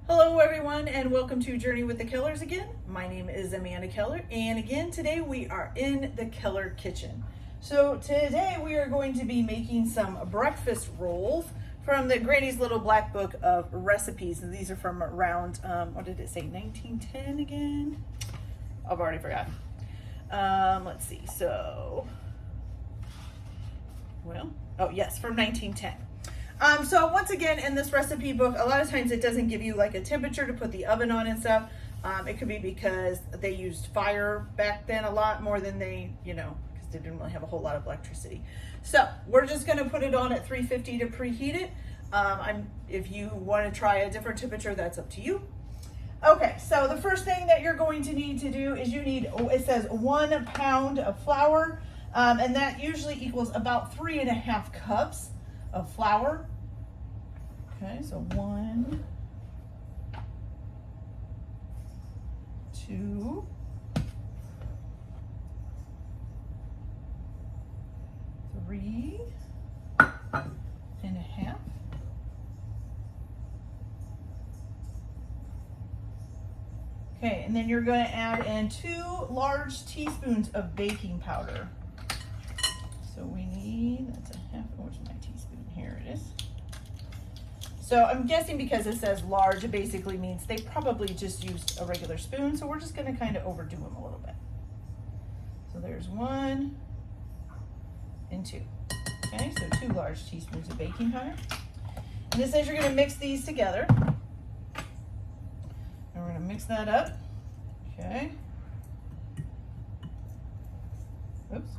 Hello everyone and welcome to Journey with the Kellers again. My name is Amanda Keller and again today we are in the Keller kitchen. So today we are going to be making some breakfast rolls from the Granny's Little Black Book of Recipes. And these are from around, what did it say, 1910 again? I've already forgotten. Let's see, so, oh yes, from 1910. So once again, in this recipe book, a lot of times it doesn't give you like a temperature to put the oven on and stuff. It could be because they used fire back then a lot more than they, because they didn't really have a whole lot of electricity. So we're just going to put it on at 350 to preheat it. If you want to try a different temperature, that's up to you. Okay, so the first thing that you're going to need to do is it says 1 pound of flour, and that usually equals about 3.5 cups of flour. Okay, so 1, 2, 3.5. Okay, and then you're going to add in 2 large teaspoons of baking powder. So we need, that's a half, where's my teaspoon? Here it is. So I'm guessing because it says large, it basically means they probably just used a regular spoon. So we're just going to kind of overdo them a little bit. So there's 1 and 2. Okay, so 2 large teaspoons of baking powder. And it says you're going to mix these together. And we're going to mix that up. Okay. Oops.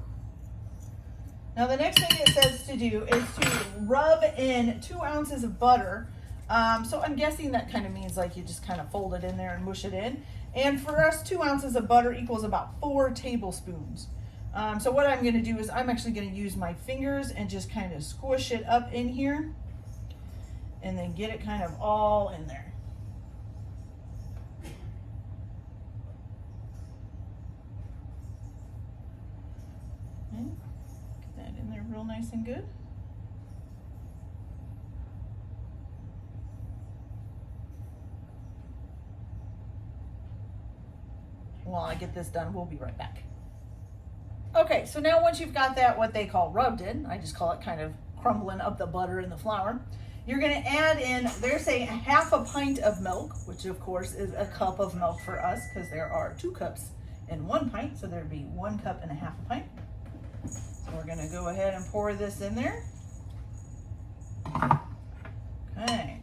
Now the next thing it says to do is to rub in 2 ounces of butter. So I'm guessing that kind of means like you just kind of fold it in there and mush it in. And for us, 2 ounces of butter equals about 4 tablespoons. So what I'm going to do is I'm actually going to use my fingers and just kind of squish it up in here and then get it kind of all in there. Okay. Get that in there real nice and good. While I get this done, we'll be right back. Okay, so now once you've got that, what they call rubbed in, I just call it kind of crumbling up the butter and the flour, you're going to add in, they're saying 1/2 pint of milk, which of course is a cup of milk for us because there are 2 cups in 1 pint, so there'd be 1 cup and 1/2 pint. So we're going to go ahead and pour this in there. Okay,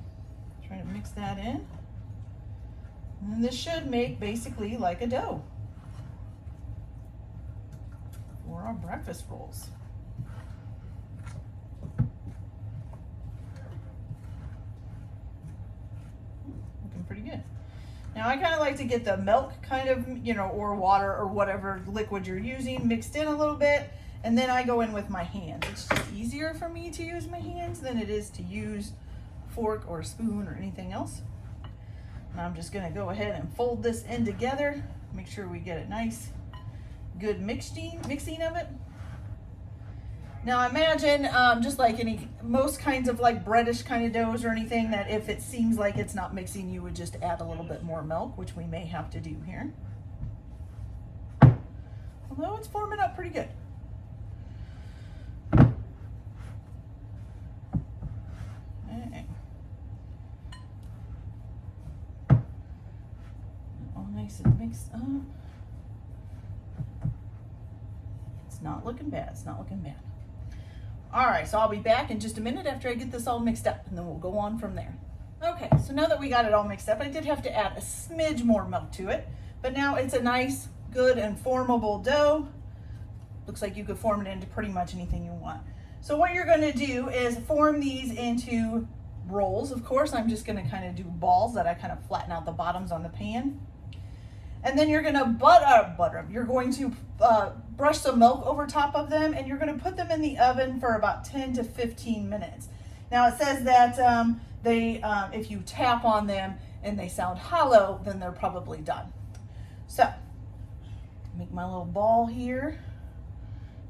try to mix that in. And this should make basically like a dough for our breakfast rolls. Looking pretty good. Now I kind of like to get the milk kind of, or water or whatever liquid you're using mixed in a little bit. And then I go in with my hands. It's just easier for me to use my hands than it is to use a fork or a spoon or anything else. And I'm just going to go ahead and fold this in together. Make sure we get a nice, good mixing of it. Now I imagine, just like most kinds of like breadish kind of doughs or anything, that if it seems like it's not mixing, you would just add a little bit more milk, which we may have to do here. Although it's forming up pretty good. Okay. All nice and mixed up. It's not looking bad. It's not looking bad. All right, so I'll be back in just a minute after I get this all mixed up, and then we'll go on from there. Okay, so now that we got it all mixed up, I did have to add a smidge more milk to it, but now it's a nice, good, and formable dough. Looks like you could form it into pretty much anything you want. So what you're going to do is form these into rolls. Of course, I'm just going to kind of do balls that I kind of flatten out the bottoms on the pan. And then you're going to butter them. You're going to brush some milk over top of them, and you're going to put them in the oven for about 10 to 15 minutes. Now it says that if you tap on them and they sound hollow, then they're probably done. So make my little ball here,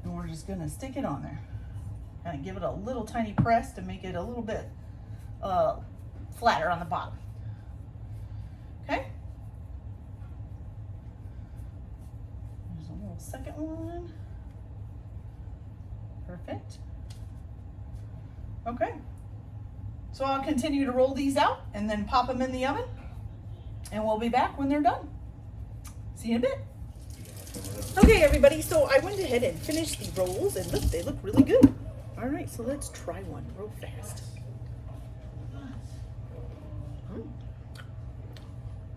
and we're just going to stick it on there. Kind of give it a little tiny press to make it a little bit flatter on the bottom. little second one. Perfect. Okay. So I'll continue to roll these out and then pop them in the oven, and we'll be back when they're done. See you in a bit. Okay, everybody, so I went ahead and finished the rolls, and look, they look really good. All right, so let's try one real fast.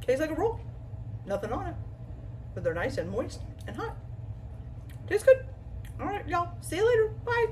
Tastes like a roll. Nothing on it. But they're nice and moist and hot. Tastes good. All right, y'all. See you later. Bye.